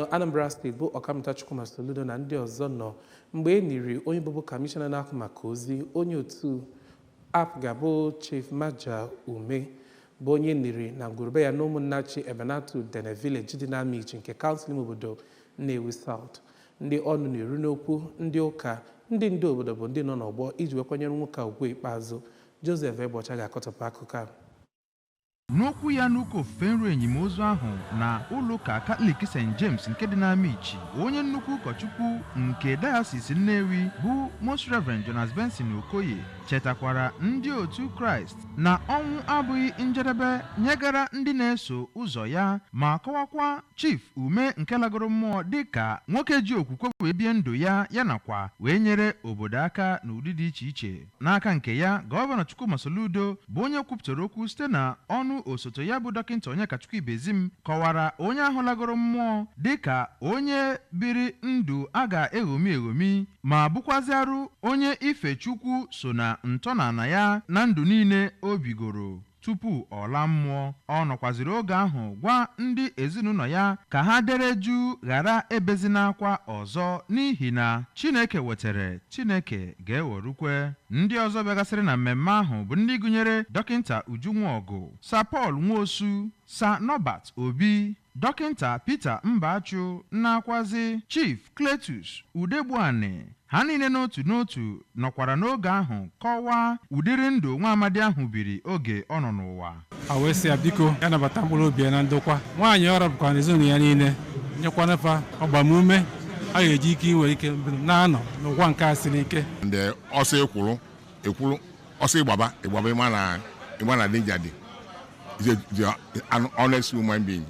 Anambra State bụ Ọkammụta Chukwuma Soludo na ndị ọzọ nọ mgbe e niri onye bụbu Kọmishọna na-ahụ maka ozi onye otu APGA bụ Chief Maja Ume bụ onye niri na ngwurube ya n'ụmụnnachi Ebenatu Dene Village dị n'Amichi nke kansụl ime obodo Nnewi South. Ndị ọnụ na-eru n'okwu ndị ụka ndị ndu obodo bụ ndị nọ n'ọgbọ iji wekwanyere nwoke ugwu ikpeazụ. Joseph Egbocha ga-akọtọpụ akụkọ ahụ. N'okwu ya n'ụka ofufe nri enyimozu ahụ na ụlọụka Katọlik St. James nke dị n'Amichi, onye nnukwu ụkọchukwu nke Diocese Nnewi bụ Most Reverend Jonas Benson Okoye chetakwara ndị otu Kraịst na ọnwụ abụghị njedebe nyegara ndị na-eso ụzọ ya ma kọwakwa Chief Ume nke lagoro mmụọ dịka nwoke ji okwukwe wee bie ndụ ya nakwa wee nyere obodo aka n'ụdị dị iche iche. N'aka nke ya, Gọvanọ Chukwuma Soludo bụ onye kwupụtara okwu site na ọnụ osote ya bụ Dọkịnta Onyekachukwu Ibezim kọwara onye ahụ lagoro mmụọ dịka onye biri ndụ a ga-eghomi eghomi ma bụkwaziarụ onye ife Chukwu so na ntọnala ya na ndụ niile o bigoro tupu ọ laa mmụọ. Ọ nọkwaziri oge ahụ gwa ndị ezinụlọ ya ka ha dere juu ghara ebezinakwa ọzọ n'ihi na Chineke wetere, Chineke ga-ewerukwe. Ndị ọzọ bịagasịrị na mmemme ahụ bụ ndị gụnyere Dọkịnta Uju Nwaọgụ, Sir Paul Nwosu, Sir Norbert Obi, Dọkịnta Peter Mbachụ nakwazi Chief Cletus Udegbuani. Ha niile n'otu n'otu nọkwara n'oge ahụ kọwaa ụdịrị ndụ nwa amadi ahụ biri oge ọ nọ n'ụwa. Awesi biko ya nabata mkpụrụ obi ya na ndokwa nwaanyị ọrụ bụkwa n'ezinụlọ ya niile nyekwanapa ọgbamume a ga-eji ike inwe ike na-anọ n'ụwa nke a siri ike. Ndị ọsọ ekwuru ọsọ ịgbaba ịma na danger dị. Is an honest human being.